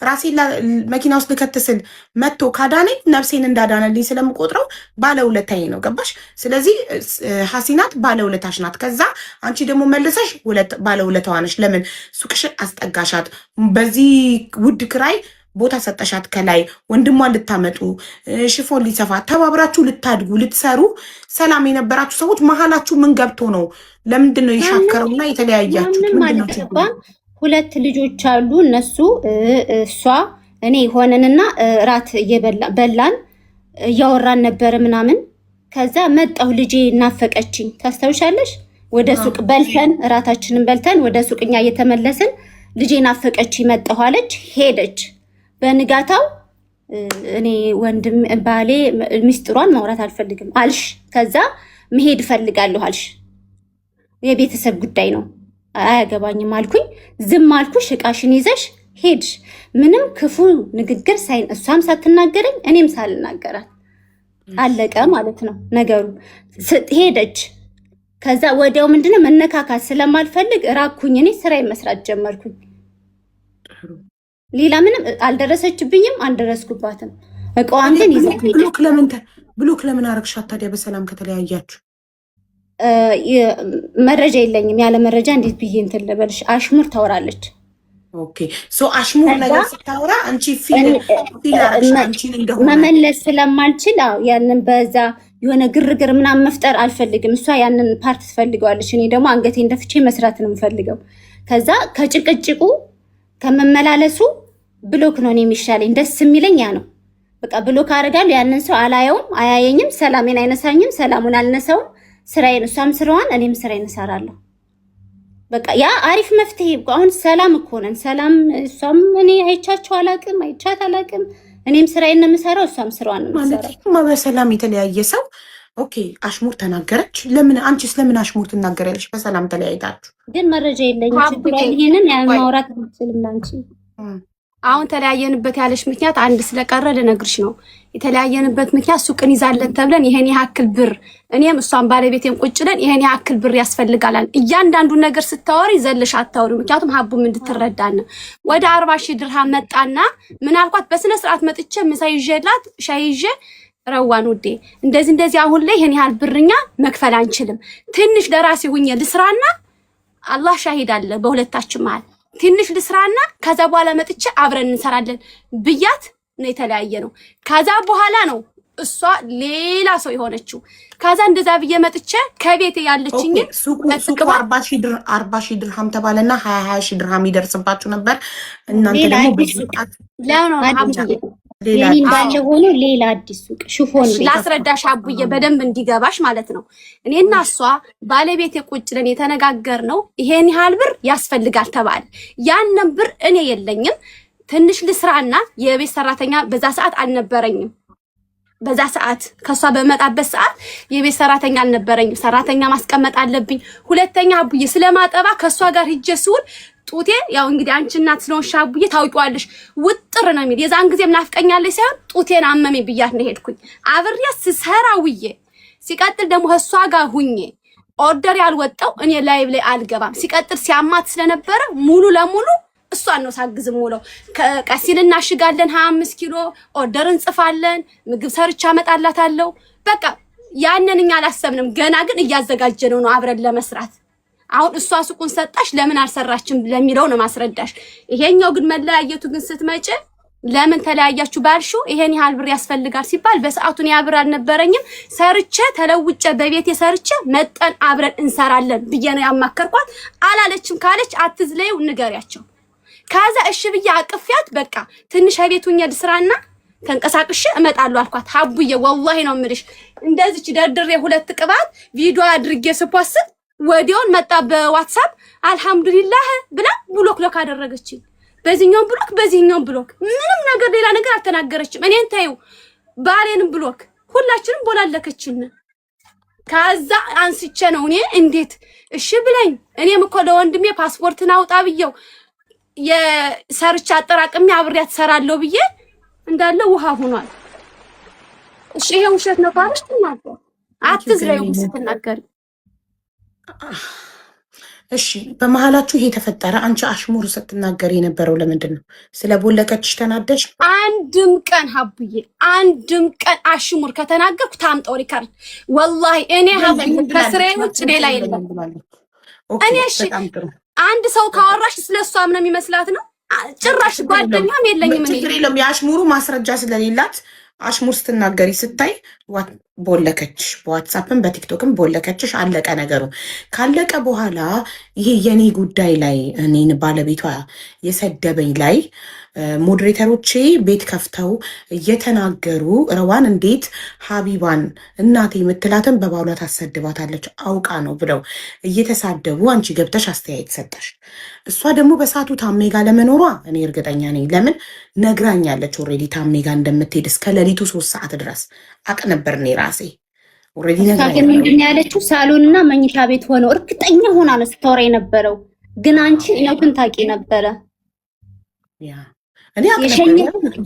ራሴን መኪና ውስጥ ልከትስል መጥቶ ካዳነኝ ነፍሴን እንዳዳነልኝ ስለምቆጥረው ባለውለታዬ ነው። ገባሽ? ስለዚህ ሀሲናት ባለውለታሽ ናት። ከዛ አንቺ ደግሞ መልሰሽ ባለውለታዋ ነሽ። ለምን ሱቅሽን አስጠጋሻት? በዚህ ውድ ክራይ ቦታ ሰጠሻት። ከላይ ወንድሟን ልታመጡ ሽፎን ሊሰፋ ተባብራችሁ ልታድጉ ልትሰሩ ሰላም የነበራችሁ ሰዎች መሀላችሁ ምን ገብቶ ነው? ለምንድን ነው የሻከረውና የተለያያችሁት? ምንድነው? ሁለት ልጆች አሉ። እነሱ እሷ እኔ ሆነንና ራት በላን እያወራን ነበር ምናምን። ከዛ መጣሁ ልጄ እናፈቀችኝ። ታስታውሻለሽ? ወደ ሱቅ በልተን ራታችንን በልተን ወደ ሱቅኛ እየተመለስን ልጄ እናፈቀችኝ መጣሁ አለች። ሄደች። በንጋታው እኔ ወንድም ባሌ ሚስጥሯን ማውራት አልፈልግም አልሽ። ከዛ መሄድ እፈልጋለሁ አልሽ። የቤተሰብ ጉዳይ ነው አያገባኝም አልኩኝ። ዝም አልኩሽ። እቃሽን ይዘሽ ሄድሽ። ምንም ክፉ ንግግር እሷም ሳትናገረኝ እኔም ሳልናገራት አለቀ ማለት ነው ነገሩ። ሄደች። ከዛ ወዲያው ምንድነው መነካካት ስለማልፈልግ ራኩኝ። እኔ ስራዬን መስራት ጀመርኩኝ። ሌላ ምንም አልደረሰችብኝም፣ አልደረስኩባትም። እቃዋን ግን ይዘ ብሎክ ለምን አረግሻት ታዲያ? በሰላም ከተለያያችሁ መረጃ የለኝም። ያለ መረጃ እንዴት ብዬ እንትን ልበልሽ? አሽሙር ታወራለች። ኦኬ ሶ አሽሙር ነገር ስታወራ አንቺ መመለስ ስለማልችል ያንን በዛ የሆነ ግርግር ምናምን መፍጠር አልፈልግም። እሷ ያንን ፓርት ትፈልገዋለች፣ እኔ ደግሞ አንገቴን እንደፍቼ መስራት ነው የምፈልገው። ከዛ ከጭቅጭቁ ከመመላለሱ ብሎክ ነው የሚሻለኝ። ደስ የሚለኝ ያ ነው። በቃ ብሎክ አደርጋለሁ። ያንን ሰው አላየውም፣ አያየኝም፣ ሰላሜን አይነሳኝም፣ ሰላሙን አልነሳውም። ስራዬን እሷም ስራዋን እኔም ስራዬን እሰራለሁ። በቃ ያ አሪፍ መፍትሄ። አሁን ሰላም እኮ ነን። ሰላም እሷም እኔ አይቻቸው አላቅም፣ አይቻት አላቅም። እኔም ስራዬን ነው የምሰራው፣ እሷም ስራዋን ነው የምትሰራው። በሰላም የተለያየ ሰው ኦኬ አሽሙር ተናገረች። ለምን አንቺስ ለምን አሽሙር ትናገሪያለሽ? በሰላም ተለያይታችሁ ግን መረጃ የለኝም። ችግር ይሄንን ማውራት አልችልም ላንቺ። አሁን ተለያየንበት ያለሽ ምክንያት አንድ ስለቀረ ልነግርሽ ነው። የተለያየንበት ምክንያት ሱቅን ይዛለን ተብለን ይሄን ያክል ብር እኔም እሷን ባለቤቴም ቁጭለን ይሄን ያክል ብር ያስፈልጋላል። እያንዳንዱ ነገር ስታወሪ ዘለሽ አታወሪ። ምክንያቱም ሀቡም እንድትረዳን ወደ 40,000 ድርሃም መጣና ምን አልኳት? በስነ ስርዓት መጥቼ ምሳ ይዤላት ሻይ ይዤ ረዋን ውዴ እንደዚህ አሁን ላይ ይሄን ያህል ብርኛ መክፈል አንችልም። ትንሽ ለራሴ ሁኜ ልስራና አላህ ሻሂድ አለ በሁለታችን መሃል ትንሽ ልስራና ከዛ በኋላ መጥቼ አብረን እንሰራለን ብያት ነው የተለያየ ነው። ከዛ በኋላ ነው እሷ ሌላ ሰው የሆነችው። ከዛ እንደዛ ብዬ መጥቼ ከቤቴ ያለችኝ ሱቁ 40,000 ድርሃም ተባለና 20,000 ድርሃም ይደርስባችሁ ነበር። እናንተ ደግሞ በሱቃት ለምን የኔ እንዳለ ሆኖ ሌላ አዲስ ሱቅ ሽፎን ላስረዳሽ አቡዬ በደንብ እንዲገባሽ ማለት ነው። እኔና እሷ ባለቤቴ ቁጭ ብለን የተነጋገርነው ይሄን ያህል ብር ያስፈልጋል ተባለ። ያንን ብር እኔ የለኝም ትንሽ ልስራና የቤት ሰራተኛ በዛ ሰዓት አልነበረኝም። በዛ ሰዓት ከሷ በመጣበት ሰዓት የቤት ሰራተኛ አልነበረኝም። ሰራተኛ ማስቀመጥ አለብኝ። ሁለተኛ አቡዬ ስለማጠባ ከሷ ጋር ሂጄ ስውል ጡቴ ያው እንግዲህ አንቺ እናት ስለሆንሽ አቡዬ ታውቂዋለሽ ውጥር ነው የሚል። የዛን ጊዜ ምናፍቀኛለሽ ሳይሆን ጡቴን አመመኝ ብያት ነው ሄድኩኝ። አብሬያ ስሰራ ውዬ ሲቀጥል ደግሞ እሷ ጋር ሁኜ ኦርደር ያልወጣው እኔ ላይቭ ላይ አልገባም። ሲቀጥል ሲያማት ስለነበረ ሙሉ ለሙሉ እሷን ነው ሳግዝም ውለው። ቀሲል እናሽጋለን 25 ኪሎ ኦርደር እንጽፋለን። ምግብ ሰርቻ አመጣላታለሁ። በቃ ያንን እኛ አላሰብንም። ገና ግን እያዘጋጀነው ነው አብረን ለመስራት። አሁን እሷ ሱቁን ሰጣሽ ለምን አልሰራችም ለሚለው ነው ማስረዳሽ። ይሄኛው ግን መለያየቱ ግን ስትመጪ ለምን ተለያያችሁ ባልሽው ይሄን ያህል ብር ያስፈልጋል ሲባል በሰዓቱን ያብር አልነበረኝም። ሰርቼ ተለውጬ በቤቴ ሰርቼ መጠን አብረን እንሰራለን ብዬ ነው ያማከርኳት። አላለችም። ካለች አትዝለዩ ንገሪያቸው። ከዛ እሺ ብዬ አቅፊያት በቃ ትንሽ ቤቱኛ ልስራና ተንቀሳቅሼ እመጣለሁ አልኳት። ሀቡዬ ወላሂ ነው የምልሽ እንደዚች ደርድሬ 2 ቅባት ቪዲዮ አድርጌ ስፖስት ወዲያውን መጣ በዋትስአፕ አልহামዱሊላህ ብላ ብሎክ አደረገችኝ። በዚህኛው ብሎክ በዚህኛው ብሎክ ምንም ነገር ሌላ ነገር አልተናገረችም። እኔን ታዩ ባሌንም ብሎክ ሁላችንም ቦላለከችን። ከዛ አንስቼ ነው እኔ እንዴት እሺ ብለኝ እኔም እኮ ለወንድሜ ፓስፖርትን አውጣ ብየው የሰርቻ አጠራቅሜ አብሬያት ሰራለሁ ብዬ እንዳለ ውሃ ሆኗል። እሺ ይሄ ውሸት ነው ካለሽ ተናገር። አትዝለዩ ስትናገር እሺ በመሀላችሁ ይሄ ተፈጠረ። አንቺ አሽሙር ስትናገር የነበረው ለምንድን ነው? ስለ ቦለከችሽ ተናደሽ? አንድም ቀን ሀቡዬ አንድም ቀን አሽሙር ከተናገርኩ ታምጣው ሪካርድ። ወላሂ እኔ ሀቡዬ ከስራዬ ውጭ ሌላ የለም። እኔ እሺ አንድ ሰው ካወራሽ ስለሷ ምን የሚመስላት ነው? ጭራሽ ጓደኛም የለኝም። ችግር የለም። የአሽሙሩ ማስረጃ ስለሌላት አሽሙር ስትናገሪ ስታይ ቦለከች፣ በዋትሳፕም በቲክቶክም ቦለከችሽ። አለቀ ነገሩ። ካለቀ በኋላ ይሄ የኔ ጉዳይ ላይ እኔን ባለቤቷ የሰደበኝ ላይ ሞዴሬተሮቼ ቤት ከፍተው እየተናገሩ ረዋን እንዴት ሀቢባን እናቴ የምትላትን በባሏ ታሰድባታለች አውቃ ነው ብለው እየተሳደቡ አንቺ ገብተሽ አስተያየት ሰጠሽ። እሷ ደግሞ በሰዓቱ ታሜ ጋ ለመኖሯ እኔ እርግጠኛ ነኝ። ለምን ነግራኛለች። ኦልሬዲ ታሜ ጋ እንደምትሄድ እስከ ሌሊቱ 3 ሰዓት ድረስ አቅ ነበር እኔ ራሴ ኦልሬዲ ነግራኛለች። ምንድን ያለችው ሳሎንና መኝታ ቤት ሆነው እርግጠኛ ሆና ነው ስታወራ የነበረው። ግን አንቺ እውነቱን ታውቂ ነበረ።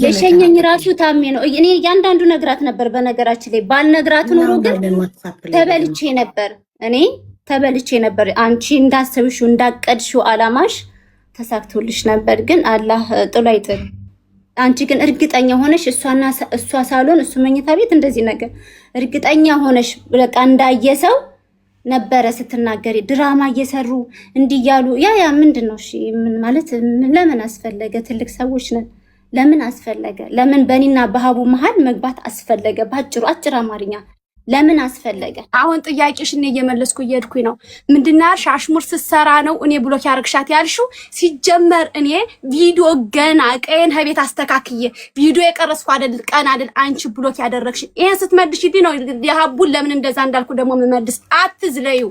የሸኘኝ ራሱ ታሜ ነው። እኔ እያንዳንዱ ነግራት ነበር። በነገራችን ላይ ባልነግራት ኖሮ ግን ተበልቼ ነበር። እኔ ተበልቼ ነበር። አንቺ እንዳሰብሽው እንዳቀድሽው አላማሽ ተሳክቶልሽ ነበር። ግን አላህ ጥሎ አይጥል። አንቺ ግን እርግጠኛ ሆነሽ እሷ ሳሎን እሱ መኝታ ቤት እንደዚህ ነገር እርግጠኛ ሆነሽ በቃ እንዳየሰው ነበረ ስትናገሪ። ድራማ እየሰሩ እንዲያሉ ያ ምንድነው? እሺ ምን ማለት ለምን አስፈለገ? ትልቅ ሰዎች ነን። ለምን አስፈለገ? ለምን በእኔና በሀቡ መሃል መግባት አስፈለገ? ባጭሩ አጭር አማርኛ ለምን አስፈለገ? አሁን ጥያቄሽን እየመለስኩ እየሄድኩኝ ነው። ምንድነው ያልሽ? አሽሙር ስትሰራ ነው እኔ ብሎክ ያርግሻት ያልሽው? ሲጀመር እኔ ቪዲዮ ገና ቀየን ከቤት አስተካክዬ ቪዲዮ የቀረስኩ አይደል ቀን አይደል አንቺ ብሎክ ያደረግሽ። ይሄን ስትመልሽልኝ ነው የሀቡን ለምን እንደዛ እንዳልኩ ደግሞ የምመልስ። አትዝለዩ።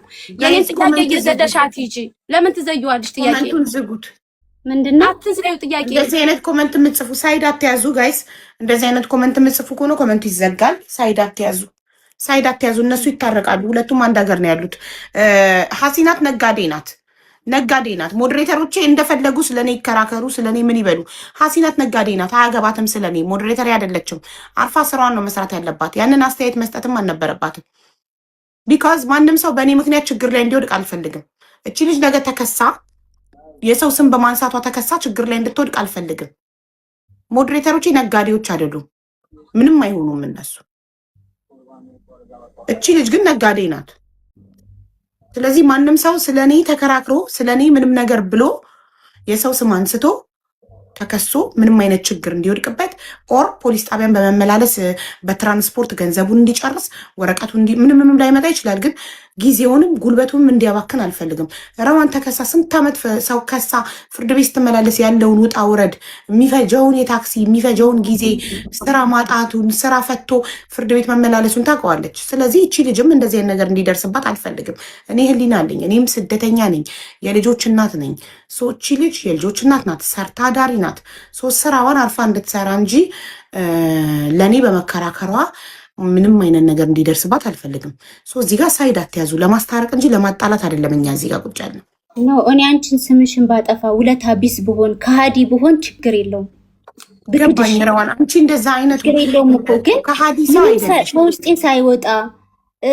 የኔን ጥያቄ እየዘደሻት ሂጂ። ለምን ትዘዩዋለሽ? ጥያቄ ኮሜንቱን ዝጉት። ምንድነው? አትዝለዩ። ጥያቄ እንደዚህ አይነት ኮሜንት የምትጽፉ ሳይድ አትያዙ ጋይስ። እንደዚህ አይነት ኮሜንት የምትጽፉ ከሆነ ኮሜንቱ ይዘጋል። ሳይድ አትያዙ። ሳይድ አትያዙ። እነሱ ይታረቃሉ። ሁለቱም አንድ ሀገር ነው ያሉት። ሀሲናት ነጋዴ ናት፣ ነጋዴ ናት። ሞዴሬተሮቼ እንደፈለጉ ስለኔ ይከራከሩ፣ ስለኔ ምን ይበሉ። ሀሲናት ነጋዴ ናት። አያገባትም ስለኔ። ሞዴሬተር አይደለችም። አርፋ ስራዋን ነው መስራት ያለባት። ያንን አስተያየት መስጠትም አልነበረባትም። ቢካዝ ማንም ሰው በእኔ ምክንያት ችግር ላይ እንዲወድቅ አልፈልግም። እቺ ልጅ ነገ ተከሳ የሰው ስም በማንሳቷ ተከሳ ችግር ላይ እንድትወድቅ አልፈልግም። ሞዴሬተሮቼ ነጋዴዎች አይደሉም። ምንም አይሆኑም እነሱ። እቺ ልጅ ግን ነጋዴ ናት። ስለዚህ ማንም ሰው ስለኔ ተከራክሮ ስለኔ ምንም ነገር ብሎ የሰው ስም አንስቶ ተከሶ ምንም አይነት ችግር እንዲወድቅበት ኦር ፖሊስ ጣቢያን በመመላለስ በትራንስፖርት ገንዘቡን እንዲጨርስ ወረቀቱ ምንም ላይመጣ ይችላል። ግን ጊዜውንም ጉልበቱንም እንዲያባክን አልፈልግም። ረዋን ተከሳ ስንት ዓመት ሰው ከሳ ፍርድ ቤት ስትመላለስ ያለውን ውጣ ውረድ የሚፈጀውን የታክሲ የሚፈጀውን ጊዜ ስራ ማጣቱን ስራ ፈቶ ፍርድ ቤት መመላለሱን ታውቀዋለች። ስለዚህ እቺ ልጅም እንደዚህ አይነት ነገር እንዲደርስባት አልፈልግም። እኔ ህሊና አለኝ። እኔም ስደተኛ ነኝ። የልጆች እናት ነኝ። እቺ ልጅ የልጆች እናት ናት። ሰርታ ዳሪ ናት። ስራዋን አርፋ እንድትሰራ እንጂ ለእኔ በመከራከሯ ምንም አይነት ነገር እንዲደርስባት አልፈልግም። እዚህ ጋር ሳይድ አትያዙ። ለማስታረቅ እንጂ ለማጣላት አይደለም። እኛ እዚህ ጋር ቁጭ ያልነው ነው። እኔ አንቺን ስምሽን ባጠፋ ውለታ ቢስ ብሆን ከሃዲ ብሆን ችግር የለውም። ገባኝ ረዋን። አንቺ እንደዛ አይነት ችግር የለውም እኮ ግን ከሃዲ ሰው አይደለም። በውስጤ ሳይወጣ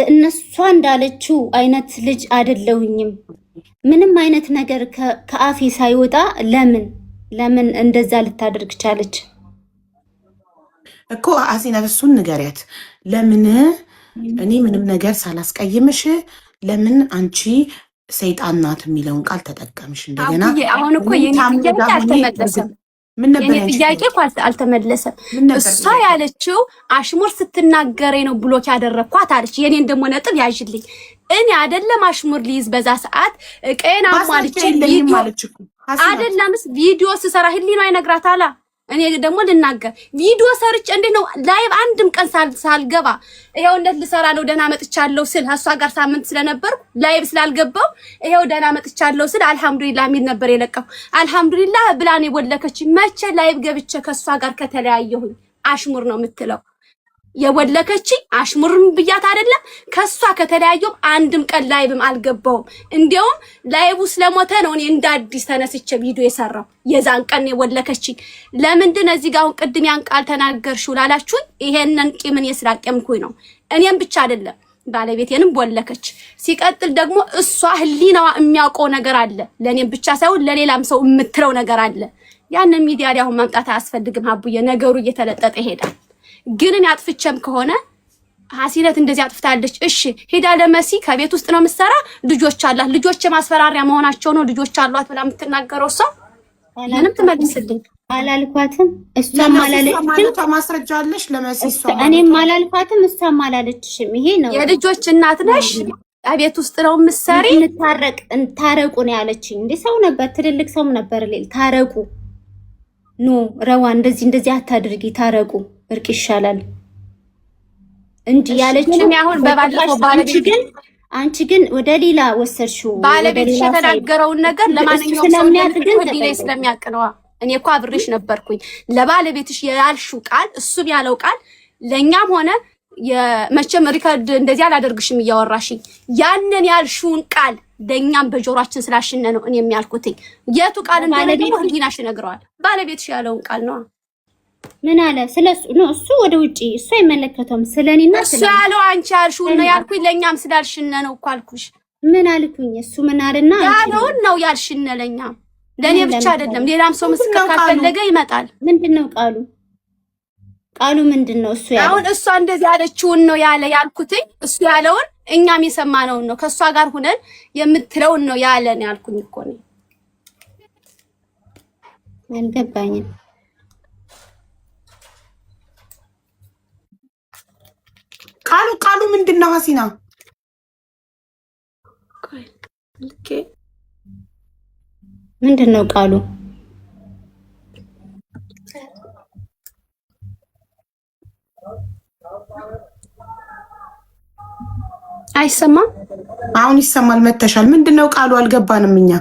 እነሷ እንዳለችው አይነት ልጅ አይደለሁኝም። ምንም አይነት ነገር ከአፌ ሳይወጣ ለምን እንደዛ ልታደርግ ቻለች እኮ? ሀሲናት እሱን ንገሪያት። ለምን እኔ ምንም ነገር ሳላስቀይምሽ ለምን አንቺ ሰይጣን ናት የሚለውን ቃል ተጠቀምሽ? እንደገና አሁን እኮ የኔ ጥያቄ አልተመለሰም። የኔ ጥያቄ እኮ አልተመለሰም። እሷ ያለችው አሽሙር ስትናገረኝ ነው ብሎክ ያደረኳት አለች። የኔን ደግሞ ነጥብ ያዥልኝ። እኔ አይደለም አሽሙር ሊይዝ በዛ ሰዓት ቀና ማለች አይደለምስ ቪዲዮ ስሰራ ህሊና ይነግራታል። እኔ ደግሞ ልናገር ቪዲዮ ሰርች እንዴት ነው ላይቭ አንድም ቀን ሳልገባ ይሄው እንዴት ልሰራ ነው ደህና መጥቻለሁ ስል እሷ ጋር ሳምንት ስለነበርኩ ላይቭ ስላልገባው ይሄው ደህና መጥቻለሁ ስል አልহামዱሊላህ ሚል ነበር የለቀው። አልহামዱሊላህ ብላኔ ወለከች። መቼ ላይቭ ገብቼ ከሷ ጋር ከተለያየሁኝ አሽሙር ነው የምትለው? የወለከች አሽሙርም ብያት አይደለም። ከሷ ከተለያየው አንድም ቀን ላይቭም አልገባውም። እንዲያውም ላይቭ ስለሞተ ነው እኔ እንደ አዲስ ተነስቼ ቪዲዮ የሰራው። የዛን ቀን የወለከች ለምንድን እዚህ ጋር አሁን ቅድም ያን ቃል ተናገርሽው ላላችሁኝ ይሄንን ቂምን የስላቀምኩኝ ነው። እኔም ብቻ አይደለም ባለቤቴንም ቦለከች። ሲቀጥል ደግሞ እሷ ህሊናዋ የሚያውቀው ነገር አለ፣ ለኔም ብቻ ሳይሆን ለሌላም ሰው የምትለው ነገር አለ። ያንን ሚዲያ ላይ አሁን ማምጣት አያስፈልግም ሀቡዬ፣ ነገሩ እየተለጠጠ ይሄዳል። ግን እኔ አጥፍቼም ከሆነ ሀሲነት እንደዚህ አጥፍታለች፣ እሺ ሄዳ ለመሲ ከቤት ውስጥ ነው የምትሰራ፣ ልጆች አላት፣ ልጆች የማስፈራሪያ መሆናቸው ነው ልጆች አሏት ብላ የምትናገረው ሰው ምንም ትመልስልኝ አላልኳትም። እሷም አላለችም። ማስረጃ አለሽ ለመሲ? እኔም አላልኳትም፣ እሷም አላለችሽም። ይሄ ነው የልጆች እናት ነሽ፣ ቤት ውስጥ ነው የምትሰሪ። ታረቁ ነው ያለችኝ። እንዴ ሰው ነበር፣ ትልልቅ ሰው ነበር። ታረቁ ኖ ረዋ እንደዚህ አታድርጊ፣ ታረቁ እርቅ ይሻላል እንጂ ያለችኝ። አሁን በባለፈው አንቺ ግን ወደ ሌላ ወሰድሽው። ባለቤትሽ የተናገረውን ነገር ለማንኛውም ሰው ስለሚያውቅ ነው። እኔ እኮ አብሬሽ ነበርኩኝ። ለባለቤትሽ ያልሽው ቃል እሱም ያለው ቃል ለኛም ሆነ የመቼም ሪከርድ እንደዚህ አላደርግሽም እያወራሽኝ ያንን ያልሽውን ቃል ለኛም በጆሮአችን ስላሽነ ነው እኔ የሚያልኩትኝ። የቱ ቃል እንደሆነ ደግሞ ህሊናሽ ይነግረዋል። ባለቤትሽ ያለውን ቃል ነው። ምን አለ ስለሱ ነው? እሱ ወደ ውጪ እሱ አይመለከተውም። ስለኔና እሱ ያለው አንቺ ያልሽውን ነው ያልኩኝ። ለኛም ስላልሽነ ነው እኮ አልኩሽ። ምን አልኩኝ? እሱ ምን አለና ያለውን ነው ያልሽነ ለኛም ለኔ ብቻ አይደለም፣ ሌላም ሰው ምስክር ካፈለገ ይመጣል። ምንድነው ቃሉ? ቃሉ ምንድነው? እሱ ያለው አሁን እሷ እንደዚህ ያለችውን ነው ያልኩትኝ። እሱ ያለውን እኛም የሰማነውን ነው ከሷ ጋር ሆነን የምትለውን ነው ያለን ያልኩኝ እኮ ነው። አልገባኝም። ቃሉ ምንድነው ሀሲና? ምንድነው ቃሉ? አይሰማም? አሁን ይሰማል። መተሻል። ምንድነው ቃሉ? አልገባንም እኛ።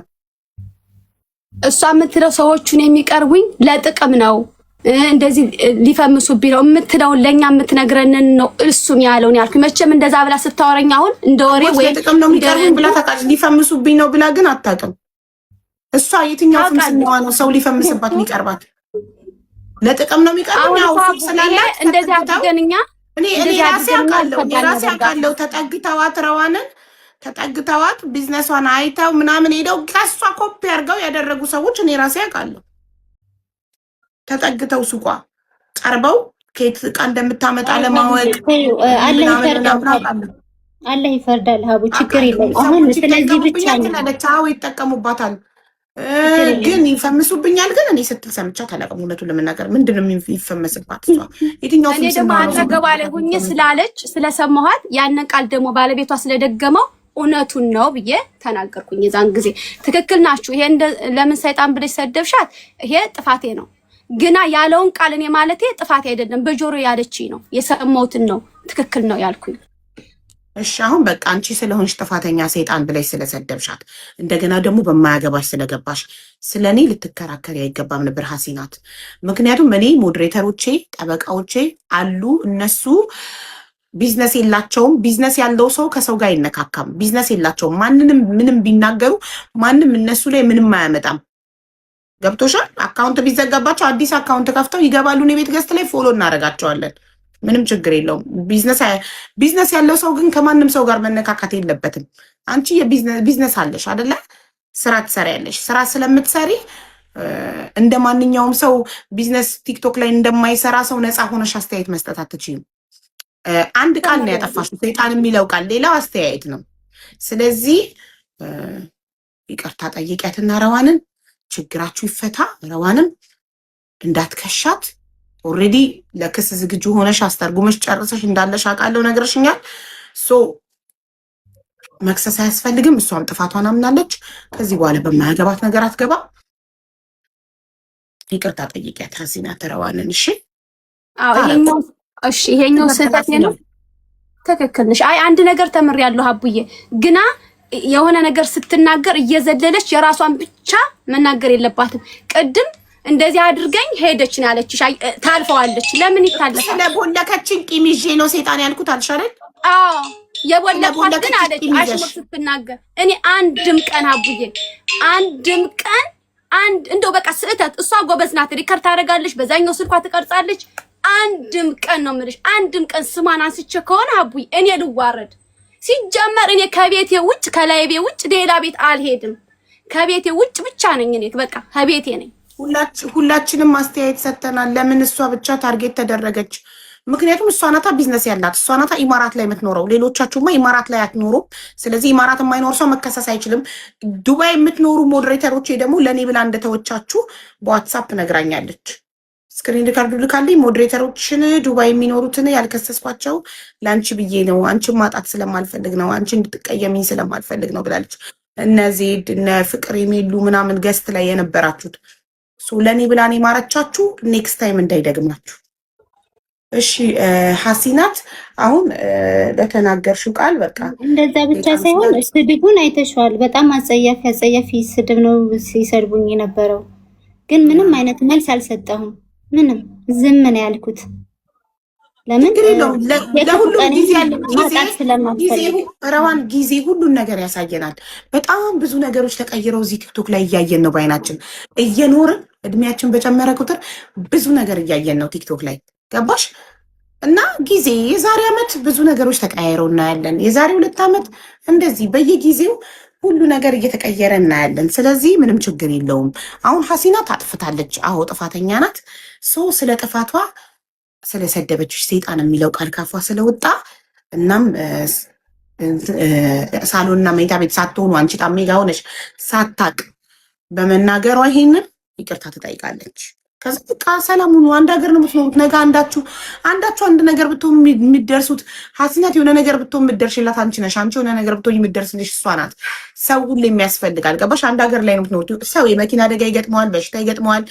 እሷ የምትለው ሰዎቹን የሚቀርቡኝ ለጥቅም ነው፣ እንደዚህ ሊፈምሱብኝ ነው የምትለውን ለኛ የምትነግረንን ነው እሱም ያለውን ያልኩኝ። መቼም እንደዛ ብላ ስታወረኝ አሁን እንደ ወሬ ወይ ለጥቅም ነው የሚቀርቡኝ ብላ ታውቃለች። ሊፈምሱብኝ ነው ብላ ግን አታውቅም። እሷ የትኛው ፍምስናዋ ነው ሰው ሊፈምስባት የሚቀርባት? ለጥቅም ነው የሚቀርቡኝ። አው ስላላት እንደዚህ አድርገንኛ እኔ ራሴ አውቃለሁ። ተጠግተዋት ቢዝነሷን አይተው ምናምን ሄደው ከሷ ኮፒ አድርገው ያደረጉ ሰዎች እኔ ራሴ አውቃለሁ። ተጠግተው ሱቋ ቀርበው ከየት ዕቃ እንደምታመጣ ለማወቅ አላህ ይፈርዳል። ሀቡ ችግር የለም። አሁን ስለዚህ ብቻ ነው ይጠቀሙባታል፣ ግን ይፈምሱብኛል። ግን እኔ ስትል ሰምቻት አላውቅም። እውነቱን ለመናገር ምንድነው የሚፈመስባት? እሷ የትኛው እኔ ደግሞ አጠገቧ ላይ ሁኜ ስላለች ስለሰማኋት ያንን ቃል ደግሞ ባለቤቷ ስለደገመው እውነቱን ነው ብዬ ተናገርኩኝ። የዛን ጊዜ ትክክል ናችሁ፣ ይሄ ለምን ሰይጣን ብለሽ ሰደብሻት፣ ይሄ ጥፋቴ ነው። ግና ያለውን ቃል እኔ ማለቴ ጥፋቴ አይደለም፣ በጆሮ ያለችኝ ነው የሰማሁትን ነው ትክክል ነው ያልኩኝ። እሺ አሁን በቃ አንቺ ስለሆንሽ ጥፋተኛ ሰይጣን ብለሽ ስለሰደብሻት እንደገና ደግሞ በማያገባሽ ስለገባሽ ስለኔ ልትከራከሪ አይገባም ነበር ሀሲናት። ምክንያቱም እኔ ሞዴሬተሮቼ ጠበቃዎቼ አሉ፣ እነሱ ቢዝነስ የላቸውም። ቢዝነስ ያለው ሰው ከሰው ጋር አይነካካም። ቢዝነስ የላቸውም። ማንንም ምንም ቢናገሩ ማንም እነሱ ላይ ምንም አያመጣም። ገብቶሻል? አካውንት ቢዘጋባቸው አዲስ አካውንት ከፍተው ይገባሉ። እኔ ቤት ገዝት ላይ ፎሎ እናደርጋቸዋለን። ምንም ችግር የለውም። ቢዝነስ ያለው ሰው ግን ከማንም ሰው ጋር መነካካት የለበትም። አንቺ የቢዝነስ አለሽ አይደለ? ስራ ትሰሪያለሽ። ስራ ስለምትሰሪ እንደ ማንኛውም ሰው ቢዝነስ ቲክቶክ ላይ እንደማይሰራ ሰው ነፃ ሆነሽ አስተያየት መስጠት አትችይም። አንድ ቃል ነው ያጠፋሽው፣ ሰይጣን የሚለው ቃል፣ ሌላው አስተያየት ነው። ስለዚህ ይቅርታ ጠይቂያትና ረዋንን ችግራችሁ ይፈታ። ረዋንም እንዳትከሻት። ኦልሬዲ ለክስ ዝግጁ ሆነሽ አስተርጉመሽ ጨርሰሽ እንዳለሽ አውቃለሁ፣ ነግረሽኛል። ሶ መክሰስ አያስፈልግም። እሷም ጥፋቷን አምናለች። ከዚህ በኋላ በማያገባት ነገር አትገባ። ይቅርታ ጠይቂያት ሀሲና ረዋንን። እሺ ይሄኛው ስህተት ነው። ትክክል ነሽ። አይ አንድ ነገር ተምሬያለሁ አቡዬ። ግና የሆነ ነገር ስትናገር እየዘለለች የራሷን ብቻ መናገር የለባትም። ቅድም እንደዚህ አድርገኝ ሄደች ነው ያለችሽ። ታልፈዋለች። ለምን ይታለፋል? ስለቦለከችን ቂም ይዤ ነው ሰይጣን ያልኩት አልሻለኝ? አዎ የቦለኳት ግን አለች አሽሙር ስትናገር። እኔ አንድም ቀን አቡዬ አንድም ቀን እንደው በቃ ስህተት። እሷ ጎበዝ ናት፣ ሪከርድ ታደርጋለች፣ በዛኛው ስልኳ ትቀርጻለች። አንድም ቀን ነው የምልሽ፣ አንድም ቀን ስሟን አንስቼ ከሆነ አቡዬ እኔ ልዋረድ። ሲጀመር እኔ ከቤቴ ውጭ ከላይቤ ውጭ ሌላ ቤት አልሄድም። ከቤቴ ውጭ ብቻ ነኝ እኔ በቃ ከቤቴ ነኝ። ሁላችንም አስተያየት ሰጥተናል። ለምን እሷ ብቻ ታርጌት ተደረገች? ምክንያቱም እሷ ናታ ቢዝነስ ያላት፣ እሷ ናታ ኢማራት ላይ የምትኖረው። ሌሎቻችሁማ ኢማራት ላይ አትኖሩም። ስለዚህ ኢማራት የማይኖር ሰው መከሰስ አይችልም። ዱባይ የምትኖሩ ሞዴሬተሮች ደግሞ ለእኔ ብላ እንደተወቻችሁ በዋትሳፕ ነግራኛለች። ስክሪን ሪካርዱ ልካልኝ። ሞዴሬተሮችን ዱባይ የሚኖሩትን ያልከሰስኳቸው ለአንቺ ብዬ ነው፣ አንቺን ማጣት ስለማልፈልግ ነው፣ አንቺ እንድትቀየሚኝ ስለማልፈልግ ነው ብላለች። እነ ዜድ እነ ፍቅር የሚሉ ምናምን ገስት ላይ የነበራችሁት ለእኔ ብላን የማረቻችሁ ኔክስት ታይም እንዳይደግማችሁ እሺ። ሀሲናት አሁን ለተናገርሽው ቃል በቃ እንደዛ ብቻ ሳይሆን ስድቡን አይተሽዋል። በጣም አጸያፊ ስድብ ነው ሲሰድቡኝ የነበረው። ግን ምንም አይነት መልስ አልሰጠሁም። ምንም ዝም ነው ያልኩት። ለምን ለሁሉም ረዋን ጊዜ ሁሉን ነገር ያሳየናል። በጣም ብዙ ነገሮች ተቀይረው እዚህ ቲክቶክ ላይ እያየን ነው። በአይናችን እየኖርን እድሜያችን በጨመረ ቁጥር ብዙ ነገር እያየን ነው ቲክቶክ ላይ ገባሽ? እና ጊዜ የዛሬ ዓመት ብዙ ነገሮች ተቀያይረው እናያለን። የዛሬ 2 ዓመት እንደዚህ በየጊዜው ሁሉ ነገር እየተቀየረ እናያለን። ስለዚህ ምንም ችግር የለውም። አሁን ሀሲናት አጥፍታለች። አዎ ጥፋተኛ ናት። ስለ ጥፋቷ ስለሰደበችሽ ሰይጣን የሚለው ቃል ካፏ ስለወጣ እናም ሳሎንና መኝታ ቤት ሳትሆኑ አንቺ ጣሜ ጋ ሆነሽ ሳታቅ በመናገሯ ይሄንን ይቅርታ ትጠይቃለች። ከዛ በቃ ሰላም ሁኑ። አንድ ሀገር ነው የምትኖሩት። ነገ አንዳችሁ አንድ ነገር ብትሆን የሚደርሱት ሀሲናት የሆነ ነገር ብትሆን የምትደርሽላት አንቺ ነሽ። አንቺ የሆነ ነገር ብትሆን የምትደርስልሽ እሷ ናት። ሰው ሁሉ የሚያስፈልጋል። ገባሽ? አንድ ሀገር ላይ ነው የምትኖሩት። ሰው የመኪና አደጋ ይገጥመዋል፣ በሽታ ይገጥመዋል።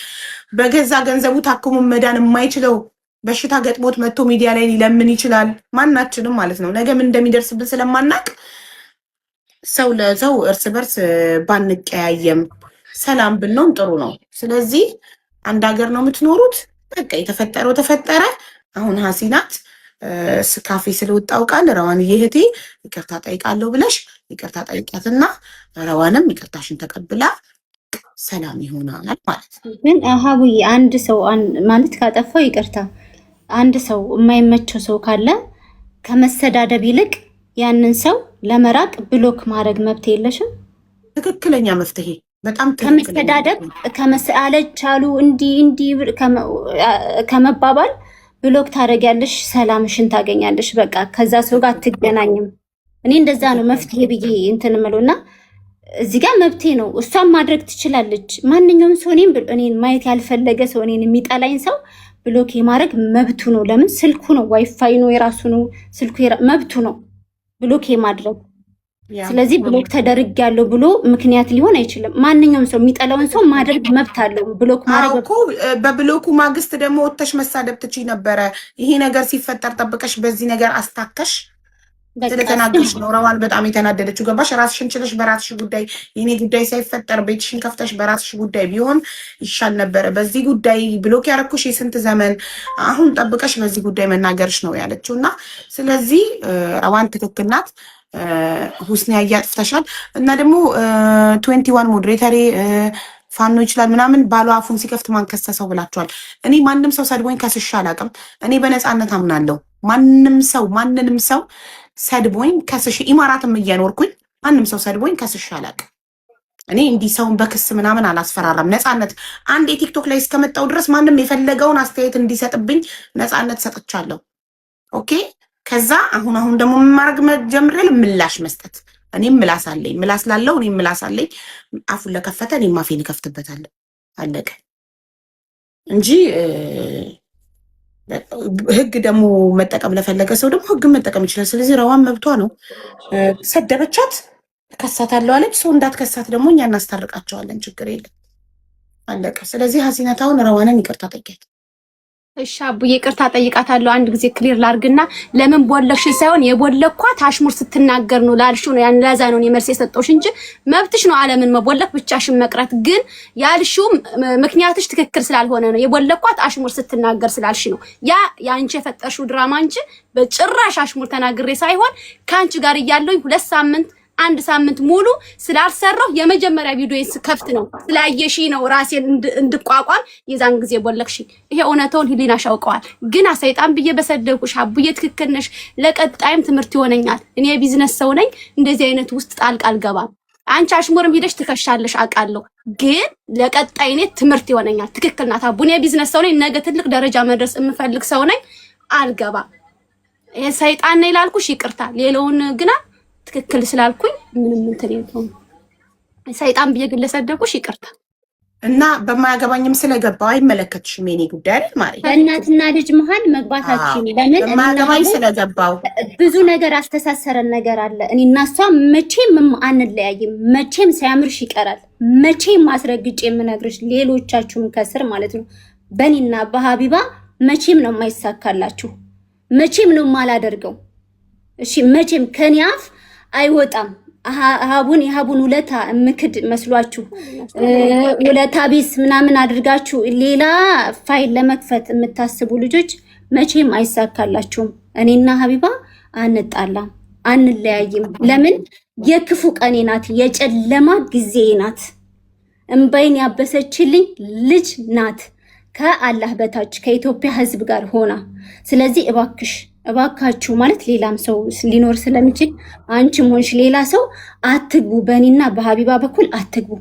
በገዛ ገንዘቡ ታክሞ መዳን የማይችለው በሽታ ገጥሞት መጥቶ ሚዲያ ላይ ሊለምን ይችላል። ማናችንም ማለት ነው። ነገ ምን እንደሚደርስብን ስለማናቅ ሰው ለሰው እርስ በርስ ባንቀያየም ሰላም ብንሆን ጥሩ ነው። ስለዚህ አንድ ሀገር ነው የምትኖሩት። በቃ የተፈጠረው ተፈጠረ። አሁን ሀሲናት ስካፌ ስለወጣው ቃል ረዋን እህቴ ይቅርታ ጠይቃለሁ ብለሽ ይቅርታ ጠይቂያትና ረዋንም ይቅርታሽን ተቀብላ ሰላም ይሆናል ማለት ነው። ግን ሀቡዬ አንድ ሰው ማለት ካጠፋው ይቅርታ፣ አንድ ሰው የማይመቸው ሰው ካለ ከመሰዳደብ ይልቅ ያንን ሰው ለመራቅ ብሎክ ማድረግ መብት የለሽም? ትክክለኛ መፍትሄ በጣም ከመሰዳደብ ከመሰአለቻሉ እንዲህ ከመባባል ብሎክ ታደርጊያለሽ፣ ሰላምሽን ታገኛለሽ። በቃ ከዛ ሰው ጋር አትገናኝም። እኔ እንደዛ ነው መፍትሄ ብዬ እንትን እምለውና እዚህ ጋር መብቴ ነው። እሷን ማድረግ ትችላለች። ማንኛውም ሰው እኔን ማየት ያልፈለገ ሰው እኔን የሚጠላኝ ሰው ብሎክ የማድረግ መብቱ ነው። ለምን? ስልኩ ነው፣ ዋይፋይ ነው፣ የራሱ ነው ስልኩ፣ መብቱ ነው ብሎክ የማድረግ። ስለዚህ ብሎክ ተደርጊያለሁ ብሎ ምክንያት ሊሆን አይችልም። ማንኛውም ሰው የሚጠላውን ሰው ማድረግ መብት አለው። ብሎክ ማድረግ እኮ በብሎኩ ማግስት ደግሞ ወጥተሽ መሳደብ ትችይ ነበረ። ይሄ ነገር ሲፈጠር ጠብቀሽ በዚህ ነገር አስታከሽ ስለተናገርሽ ነው ረዋን በጣም የተናደደችው። ገባሽ? ራስሽን ችለሽ በራስሽ ጉዳይ የኔ ጉዳይ ሳይፈጠር ቤትሽን ከፍተሽ በራስሽ ጉዳይ ቢሆን ይሻል ነበረ። በዚህ ጉዳይ ብሎክ ያረኩሽ የስንት ዘመን አሁን ጠብቀሽ በዚህ ጉዳይ መናገርሽ ነው ያለችው። እና ስለዚህ ረዋን ትክክል ናት። ሁስኒ ያያጥፍተሻል። እና ደግሞ 21 ሞዴሬተሪ ፋኖ ይችላል ምናምን ባሏ አፉን ሲከፍት ማን ከሰሰው ብላችኋል። እኔ ማንም ሰው ሰድቦኝ ከስሻ አላውቅም። እኔ በነፃነት አምናለሁ። ማንንም ሰው ሰድቦኝ ከስሽ ኢማራትም እየኖርኩኝ ማንም ሰው ሰድቦኝ ከስሽ አላውቅም። እኔ እንዲህ ሰውን በክስ ምናምን አላስፈራራም። ነፃነት አንድ የቲክቶክ ላይ እስከመጣው ድረስ ማንም የፈለገውን አስተያየት እንዲሰጥብኝ ነፃነት ሰጥቻለሁ። ኦኬ። ከዛ አሁን ደግሞ ማድረግ ጀምሬያለሁ፣ ምላሽ መስጠት። እኔም ምላስ አለኝ፣ ምላስ ላለው እኔም ምላስ አለኝ። አፉን ለከፈተ እኔም አፌን እከፍትበታለሁ። አለቀ እንጂ ህግ ደግሞ መጠቀም ለፈለገ ሰው ደግሞ ህግ መጠቀም ይችላል። ስለዚህ ረዋን መብቷ ነው። ሰደበቻት፣ ከሳታለሁ አለች። ሰው እንዳትከሳት ደግሞ እኛ እናስታርቃቸዋለን። ችግር የለም። አለቀ። ስለዚህ ሀሲነታውን ረዋንን ይቅርታ ጠይቂያት። እሺ አቡዬ ይቅርታ ጠይቃታለሁ። አንድ ጊዜ ክሊር ላርግና ለምን ቦለክሽ ሳይሆን የቦለኳት አሽሙር ስትናገር ነው ላልሽው ነው። ያን ለዛ ነው መልስ የሰጠሁሽ እንጂ መብትሽ ነው ዓለምን መቦለክ ብቻሽን መቅረት። ግን ያልሽው ምክንያትሽ ትክክል ስላልሆነ ነው። የቦለኳት አሽሙር ስትናገር ስላልሽ ነው። ያ ያንቺ የፈጠርሽው ድራማ እንጂ በጭራሽ አሽሙር ተናግሬ ሳይሆን ካንቺ ጋር እያለሁኝ 2 ሳምንት አንድ ሳምንት ሙሉ ስላልሰራው የመጀመሪያ ቪዲዮ ስከፍት ነው ስላየሺ ነው ራሴን እንድቋቋም የዛን ጊዜ ቦለክሽ። ይሄ እውነታውን ህሊናሽ ያውቀዋል። ግን ሰይጣን ብዬ በሰደብኩሽ አቡዬ ትክክል ነሽ፣ ለቀጣይም ትምህርት ይሆነኛል። እኔ የቢዝነስ ሰው ነኝ፣ እንደዚህ አይነት ውስጥ ጣልቃ አልገባም። አንቺ አሽሙርም ሄደሽ ትከሻለሽ አውቃለሁ፣ ግን ለቀጣይ እኔ ትምህርት ይሆነኛል። ትክክል ናት አቡ፣ እኔ የቢዝነስ ሰው ነኝ፣ ነገ ትልቅ ደረጃ መድረስ የምፈልግ ሰው ነኝ። አልገባም። ይሄ ሰይጣን ነው ይላልኩሽ፣ ይቅርታ። ሌላውን ግና ትክክል ስላልኩኝ ምንም እንትን የለውም። ሰይጣን ብዬ ግን ለሰደብኩሽ ይቅርታ። እና በማያገባኝም ስለገባው አይመለከትሽም የኔ ጉዳይ አይደል ማለት በእናትና ልጅ መሀል መግባታችን ለምን በማያገባኝ ስለገባው ብዙ ነገር አስተሳሰረን ነገር አለ። እኔ እና እሷ መቼም አንለያይም። መቼም ሳያምርሽ ይቀራል። መቼም ማስረግጬ የምነግርሽ ሌሎቻችሁም ከስር ማለት ነው በእኔና በሀቢባ መቼም ነው የማይሳካላችሁ። መቼም ነው የማላደርገው። እሺ መቼም ከኔ አፍ አይወጣም። የሀቡን ውለታ ምክድ መስሏችሁ ውለታ ቢስ ምናምን አድርጋችሁ ሌላ ፋይል ለመክፈት የምታስቡ ልጆች መቼም አይሳካላችሁም። እኔና ሀቢባ አንጣላም፣ አንለያይም። ለምን የክፉ ቀኔ ናት፣ የጨለማ ጊዜ ናት። እምባይን ያበሰችልኝ ልጅ ናት ከአላህ በታች ከኢትዮጵያ ሕዝብ ጋር ሆና። ስለዚህ እባካችሁ ማለት ሌላም ሰው ሊኖር ስለሚችል አንቺም ሆንሽ ሌላ ሰው አትግቡ፣ በእኔና በሀቢባ በኩል አትግቡ።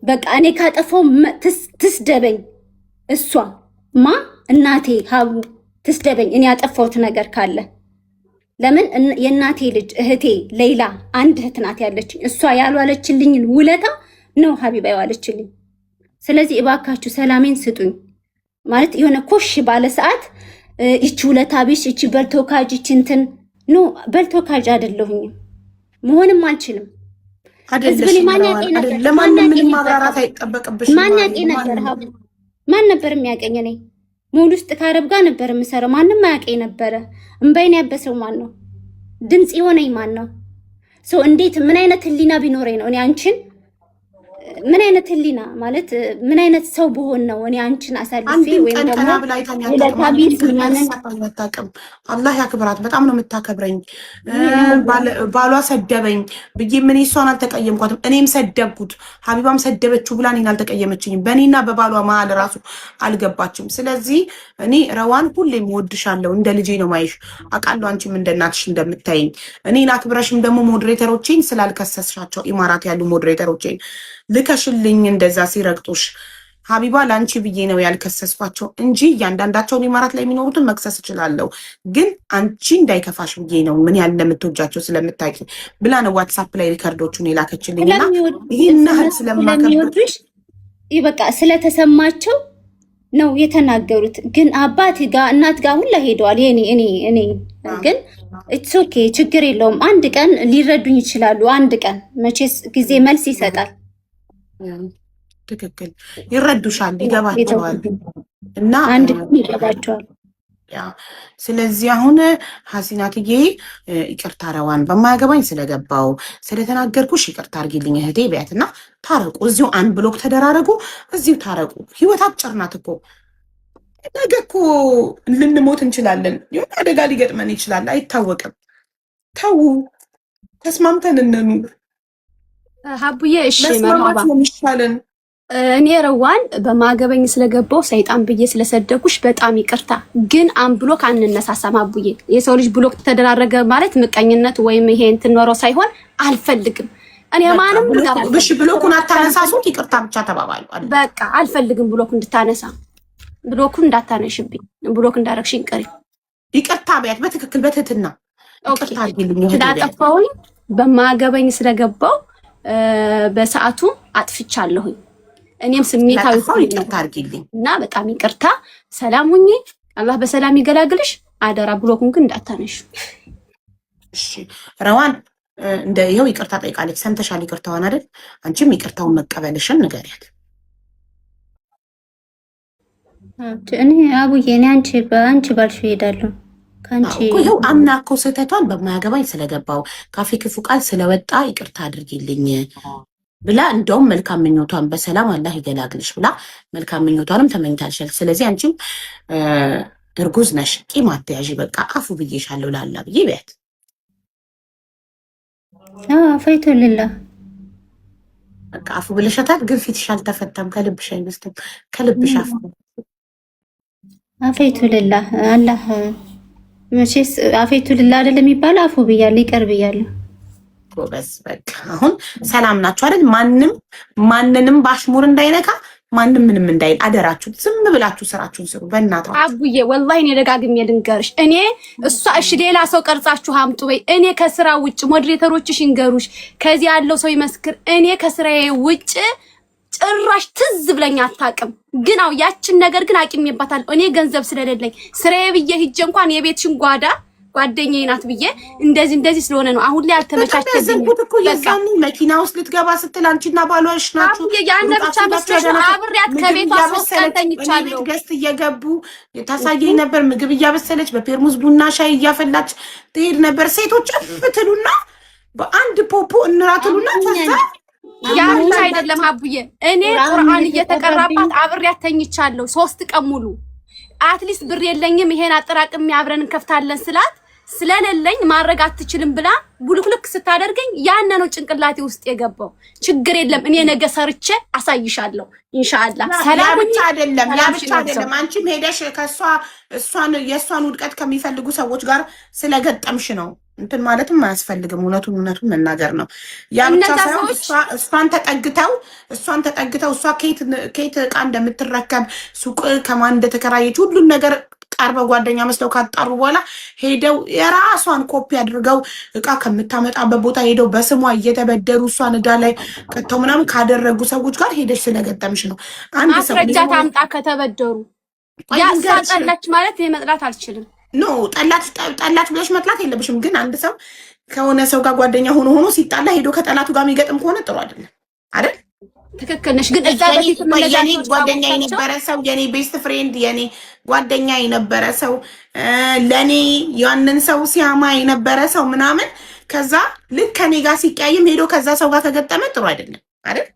በቃ እኔ ካጠፋው ትስደበኝ፣ እሷ እናቴ ሀቡ ትስደበኝ፣ እኔ ያጠፋሁት ነገር ካለ። ለምን የእናቴ ልጅ እህቴ ሌላ አንድ እህት ናት ያለችኝ። እሷ ያልዋለችልኝን ውለታ ነው ሀቢባ የዋለችልኝ። ስለዚህ እባካችሁ ሰላሜን ስጡኝ። ማለት የሆነ ኮሽ ባለ ሰዓት ይቺ ውለታ ቢስ፣ ይቺ በልቶካጅ፣ ይቺ እንትን ኖ በልቶካጅ አይደለሁኝም፣ መሆንም አልችልም። ለማንም ምንም ማብራራት አይጠበቅብሽም። ማን ያውቀኝ ነበር? ሀቡ ማን ነበር የሚያውቀኝ? እኔ ሞል ውስጥ ከአረብ ጋር ነበር የምሰራው። ማንም አያውቀኝ ነበረ። እምባይን ያበሰው ማን ነው? ድምፅ የሆነኝ ማን ነው? ሰው እንዴት ምን አይነት ህሊና ቢኖረኝ ነው እኔ አንቺን ምን አይነት ህሊና ማለት ምን አይነት ሰው በሆን ነው እኔ አንቺን አሳልፌ ወይም ደግሞ አላህ ያክብራት። በጣም ነው የምታከብረኝ። ባሏ ሰደበኝ ብዬ ምን እሷን አልተቀየምኳትም። እኔም ሰደብኩት፣ ሀቢባም ሰደበችው ብላ እኔን አልተቀየመችኝም። በእኔና በባሏ መሀል ራሱ አልገባችም። ስለዚህ እኔ ረዋን ሁሌም እወድሻለሁ፣ እንደ ልጄ ነው ማይሽ። አውቃለሁ አንቺም እንደ እናትሽ እንደምታይኝ። እኔን አክብረሽም ደግሞ ሞዴሬተሮቼን ስላልከሰስሻቸው ኢማራት ያሉ ሞዴሬተሮቼን ልከሽልኝ እንደዛ ሲረግጡሽ ሀቢባ ለአንቺ ብዬ ነው ያልከሰስኳቸው እንጂ እያንዳንዳቸውን ኢማራት ላይ የሚኖሩትን መክሰስ እችላለሁ። ግን አንቺ እንዳይከፋሽ ብዬ ነው ምን ያህል እንደምትወጃቸው ስለምታውቂ ብላ ነው ዋትሳፕ ላይ ሪከርዶቹን የላከችልኝና ይህን ያህል ስለማከብርሽ በቃ ስለተሰማቸው ነው የተናገሩት። ግን አባት ጋር እናት ጋር ሁላ ሄደዋል። እኔ ግን ኢትስ ኦኬ ችግር የለውም። አንድ ቀን ሊረዱኝ ይችላሉ። አንድ ቀን መቼስ ጊዜ መልስ ይሰጣል። ትክክል፣ ይረዱሻል፣ ይገባቸዋል እና አንድ ይገባቸዋል። ስለዚህ አሁን ሀሲናትዬ ይቅርታ ረዋን በማያገባኝ ስለገባው ስለተናገርኩሽ ይቅርታ አድርጊልኝ እህቴ ቢያትና ታረቁ። እዚሁ አንድ ብሎክ ተደራረጉ፣ እዚሁ ታረቁ። ህይወት አጭር ናት እኮ። ነገ እኮ ልንሞት እንችላለን። የሆነ አደጋ ሊገጥመን ይችላል፣ አይታወቅም። ተዉ፣ ተስማምተን እንኑር። ሀቡዬ እሺ፣ መስማማት ነው የሚሻለን። እኔ ረዋን በማገበኝ ስለገባው ሰይጣን ብዬ ስለሰደኩሽ በጣም ይቅርታ። ግን ብሎክ አንነሳሳም ሀቡዬ። የሰው ልጅ ብሎክ ተደራረገ ማለት ምቀኝነት ወይም ይሄ እንትን ኖሮ ሳይሆን አልፈልግም። እኔ ማንም እሺ፣ ብሎኩን አታነሳሱት፣ ይቅርታ ብቻ ተባባሉ። በቃ አልፈልግም ብሎክ እንድታነሳ፣ ብሎኩን እንዳታነሽብኝ፣ ብሎክ እንዳረግሽኝ ቀሪ ይቅርታ ቢያት በትክክል በትህትና ይቅርታ አድርጊልኝ እንዳጠፋሁኝ በማገበኝ ስለገባው በሰዓቱ አጥፍቻለሁኝ። እኔም ስሜታዊ ይቅርታ አድርጊልኝ እና በጣም ይቅርታ። ሰላም ሁኚ፣ አላህ በሰላም ይገላግልሽ። አደራ ብሎኩን ግን እንዳታነሽ እሺ። ረዋን እንደ ይኸው ይቅርታ ጠይቃለች። ሰምተሻል ይቅርታዋን አይደል? አንቺም ይቅርታውን መቀበልሽን ንገሪያት። እኔ አቡዬ እኔ አንቺ ባልሽ እሄዳለሁ ካንቺ ይኸው አምና እኮ ስህተቷን በማያገባኝ ስለገባው ካፌ ክፉ ቃል ስለወጣ ይቅርታ አድርጊልኝ ብላ እንደውም መልካም ምኞቷን በሰላም አላህ ይገላግልሽ ብላ መልካም ምኞቷንም ተመኝታልሻል። ስለዚህ አንቺም እርጉዝ ነሽ፣ ቂም አትያዢ። በቃ አፉ ብዬሻለሁ ላላ ብዬ ቢያት ፈይቱልላ በቃ አፉ ብለሻታል፣ ግን ፊትሽ አልተፈታም። ከልብሽ አይመስልም። ከልብሽ አፉ አፈይቱልላ አላህ መቼስ አፈይቱልላ አይደለም የሚባለው። አፉ ብያለሁ፣ ይቅር ብያለሁ። ጎበዝ በቃ አሁን ሰላም ናችሁ አይደል? ማንንም ባሽሙር እንዳይነካ ማንም ምንም እንዳይል አደራችሁ። ዝም ብላችሁ ስራችሁን ስሩ። በእናትህ አቡዬ ወላሂ እኔ ደጋግሜ ልንገርሽ፣ እኔ እሷ እሺ ሌላ ሰው ቀርጻችሁ አምጡ በይ። እኔ ከስራ ውጭ ሞዴሬተሮችሽ ይንገሩሽ፣ ከዚህ ያለው ሰው ይመስክር። እኔ ከስራዬ ውጭ ጭራሽ ትዝ ብለኝ አታውቅም። ግን አው ያችን ነገር ግን አቂሜባታለሁ። እኔ ገንዘብ ስለሌለኝ ስራዬ ብዬ ሂጄ እንኳን የቤትሽን ጓዳ ጓደኛዬ ናት ብዬ እንደዚህ ስለሆነ ነው አሁን ላይ አልተመቻቸልኝም። እኮ የዛኔ መኪና ውስጥ ልትገባ ስትል አንቺና ባሏሽ ናችሁ ያን ብቻ መስሎሽ አብሬያት ከቤቷ 3 ቀን ተኝቻለሁ። ገስት እየገቡ ታሳየኝ ነበር። ምግብ እያበሰለች በፔርሙዝ ቡና ሻይ እያፈላች ትሄድ ነበር። ሴቶች ፍትሉና በአንድ ፖፖ እንራትሉና ተዛ ያ ብቻ አይደለም አቡዬ፣ እኔ ቁርአን እየተቀራባት አብሬያት ተኝቻለሁ 3 ቀን ሙሉ። አትሊስት ብር የለኝም ይሄን አጠራቅም አብረን እንከፍታለን ስላት ስለሌለኝ ማድረግ አትችልም ብላ ቡልክልክ ስታደርገኝ ያን ነው ጭንቅላቴ ውስጥ የገባው። ችግር የለም እኔ ነገ ሰርቼ አሳይሻለሁ ኢንሻአላህ። ሰላም ብቻ አይደለም ያ ብቻ አይደለም። አንቺም ሄደሽ የእሷን ውድቀት ከሚፈልጉ ሰዎች ጋር ስለገጠምሽ ነው እንትን ማለትም አያስፈልግም። እውነቱን መናገር ነው። ያ ብቻ ሳይሆን እሷን ተጠግተው እሷ ከየት ዕቃ እንደምትረከብ ሱቅ ከማን እንደተከራየች ሁሉን ነገር ቀርበው ጓደኛ መስለው ካጣሩ በኋላ ሄደው የራሷን ኮፒ አድርገው ዕቃ ከምታመጣበት ቦታ ሄደው በስሟ እየተበደሩ እሷን ዕዳ ላይ ከተው ምናምን ካደረጉ ሰዎች ጋር ሄደሽ ስለገጠምሽ ነው። አንድ ሰው ማስረጃ ታምጣ ከተበደሩ ያሳጠላች ማለት የመጥላት አልችልም። ኖ ጠላች ብለሽ መጥላት የለብሽም። ግን አንድ ሰው ከሆነ ሰው ጋር ጓደኛ ሆኖ ሲጣላ ሄዶ ከጠላቱ ጋር የሚገጥም ከሆነ ጥሩ አይደለም አይደል? ትክክል ነሽ። ግን እዛ በፊት የኔ ጓደኛ የነበረ ሰው የኔ ቤስት ፍሬንድ የኔ ጓደኛ የነበረ ሰው ለኔ ያንን ሰው ሲያማ የነበረ ሰው ምናምን ከዛ ልክ ከኔ ጋር ሲቀያይም ሄዶ ከዛ ሰው ጋር ከገጠመ ጥሩ አይደለም አይደል?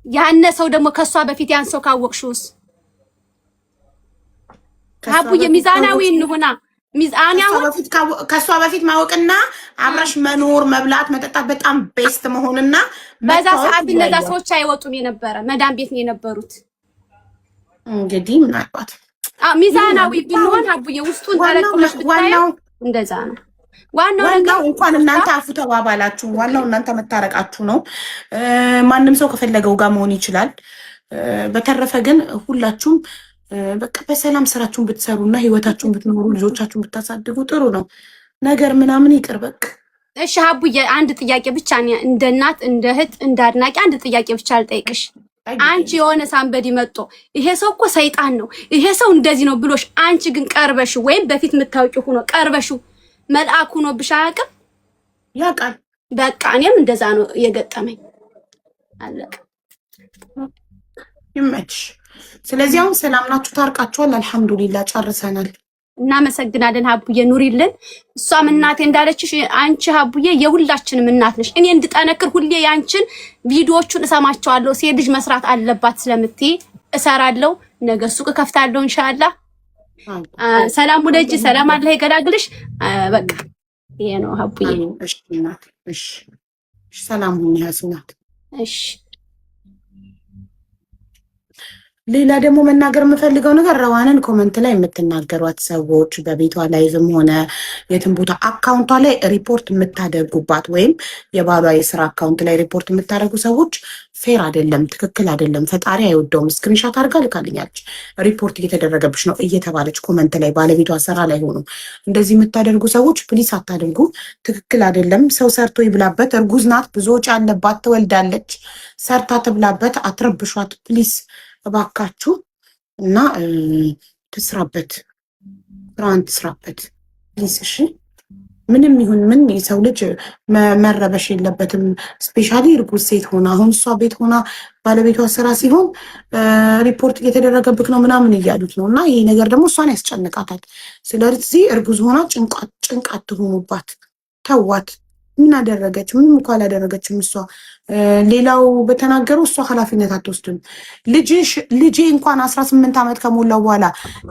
ያነ ሰው ደግሞ ከሷ በፊት ያን ሰው ካወቅሽውስ አቡዬ ሚዛናዊ እንሁና። ሚዛናዊ ከሷ በፊት ማወቅና አብረሽ መኖር መብላት መጠጣት በጣም ቤስት መሆንና በዛ ሰዓት እነዛ ሰዎች አይወጡም የነበረ መዳም ቤት ነው የነበሩት። እንግዲህ ምናልባት ሚዛናዊ ብንሆን አቡዬ ውስጡን ተለቅመሽ ብታየው እንደዛ ነው። ዋናው እንኳን እናንተ አፉ ተባባላችሁ፣ ዋናው እናንተ መታረቃችሁ ነው። ማንም ሰው ከፈለገው ጋር መሆን ይችላል። በተረፈ ግን ሁላችሁም በቃ በሰላም ስራችሁን ብትሰሩና ህይወታችሁን ብትኖሩ ልጆቻችሁን ብታሳድጉ ጥሩ ነው። ነገር ምናምን ይቅር በቃ። እሺ አቡዬ አንድ ጥያቄ ብቻ እንደ እናት እንደ እህት እንደ አድናቂ አንድ ጥያቄ ብቻ አልጠይቅሽ። አንቺ የሆነ ሳንበዲ መጥቶ ይሄ ሰው እኮ ሰይጣን ነው ይሄ ሰው እንደዚህ ነው ብሎሽ አንቺ ግን ቀርበሽ ወይም በፊት የምታውቂው ሆኖ ቀርበሽ መልአክ ሆኖብሽ አያውቅም? ያውቃል። በቃ እኔም እንደዛ ነው የገጠመኝ። አለቀ። ይመችሽ። ስለዚህ አሁን ሰላም ናችሁ፣ ታርቃችኋል። አልሐምዱሊላህ ጨርሰናል። እናመሰግናለን ሀቡዬ፣ ኑሪልን። እሷም እናቴ እንዳለችሽ አንቺ ሀቡዬ የሁላችንም እናት ነሽ። እኔ እንድጠነክር ሁሌ ያንቺን ቪዲዮዎቹን እሰማቸዋለሁ። ሴት ልጅ መስራት አለባት ስለምትይ እሰራለሁ። ነገ ሱቅ ከፍታለሁ ኢንሻአላህ። ሰላም ወደጂ፣ ሰላም አለ ይገላግልሽ። በቃ ይሄ ነው ሀቡዬ። እሺ እናት፣ እሺ ሰላም ሁኚ ያስናት። እሺ ሌላ ደግሞ መናገር የምፈልገው ነገር ረዋንን ኮመንት ላይ የምትናገሯት ሰዎች በቤቷ ላይቭም ሆነ የትም ቦታ አካውንቷ ላይ ሪፖርት የምታደርጉባት ወይም የባሏ የስራ አካውንት ላይ ሪፖርት የምታደርጉ ሰዎች ፌር አይደለም፣ ትክክል አይደለም፣ ፈጣሪ አይወደውም። ስክሪንሻት አድርጋ ልካልኛለች። ሪፖርት እየተደረገብሽ ነው እየተባለች ኮመንት ላይ ባለቤቷ ስራ ላይ ሆኖ እንደዚህ የምታደርጉ ሰዎች ፕሊስ አታደርጉ። ትክክል አይደለም። ሰው ሰርቶ ይብላበት። እርጉዝ ናት፣ ብዙ ወጪ አለባት፣ ትወልዳለች። ሰርታ ትብላበት። አትረብሿት ፕሊስ እባካችሁ። እና ትስራበት፣ ስራዋን ትስራበት ፕሊስ። እሺ ምንም ይሁን ምን የሰው ልጅ መረበሽ የለበትም። ስፔሻሊ እርጉዝ ሴት ሆና አሁን እሷ ቤት ሆና ባለቤቷ ስራ ሲሆን ሪፖርት እየተደረገብክ ነው ምናምን እያሉት ነው። እና ይሄ ነገር ደግሞ እሷን ያስጨንቃታል። ስለዚህ እርጉዝ ሆና ጭንቃት ትሆኑባት፣ ተዋት። ምን አደረገች? ምንም እኮ አላደረገችም እሷ። ሌላው በተናገረው እሷ ኃላፊነት አትወስድም። ልጄ እንኳን 18 ዓመት ከሞላው በኋላ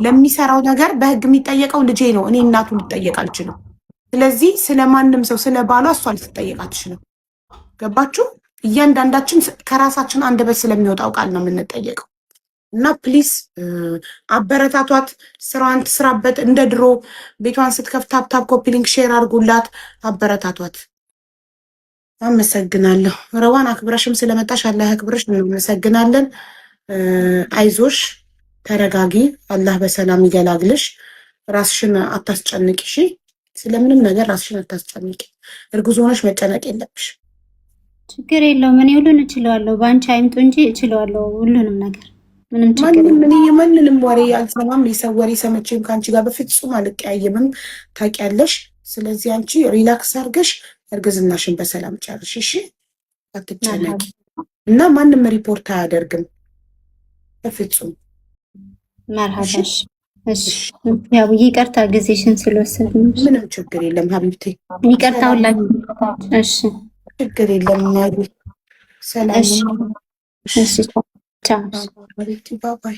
ለሚሰራው ነገር በህግ የሚጠየቀው ልጄ ነው። እኔ እናቱ ልጠየቅ አልችልም። ስለዚህ ስለማንም ሰው ስለ ባሏ እሷ ልትጠየቅ አትችልም። ገባችሁ? እያንዳንዳችን ከራሳችን አንደበት ስለሚወጣው ቃል ነው የምንጠየቀው። እና ፕሊስ አበረታቷት፣ ስራዋን ትስራበት። እንደ ድሮ ቤቷን ስትከፍት ታፕታፕ ኮፒ ሊንክ ሼር አድርጉላት፣ አበረታቷት። አመሰግናለሁ። ረዋን አክብረሽም ስለመጣሽ አላህ ያክብረሽ። እናመሰግናለን። አይዞሽ፣ ተረጋጊ። አላህ በሰላም ይገላግልሽ። ራስሽን አታስጨንቂ። እሺ፣ ስለምንም ነገር ራስሽን አታስጨንቂ። እርጉዝ ሆነሽ መጨነቅ የለብሽ። ችግር የለውም። እኔ ሁሉን እችለዋለሁ። በአንቺ አይምጡ እንጂ እችለዋለሁ ሁሉንም ነገር። ምንም ችግር ማንንም ወሬ አልሰማም። የሰው ወሬ ሰምቼም ከአንቺ ጋር በፍጹም አልቀያየምም። ታውቂያለሽ። ስለዚህ አንቺ ሪላክስ አድርገሽ እርግዝናሽን በሰላም ጨርሽ። እሺ፣ አትጨነቂ። እና ማንም ሪፖርት አያደርግም በፍጹም። መርሃባሽ። እሺ፣ ያው ይቅርታ ጊዜሽን ስለወሰድን። ምንም ችግር የለም ሀቢብቴ፣ ይቅርታ ሁላችሁ። እሺ፣ ችግር የለም። ሰላም። እሺ፣ ቻው። ባባይ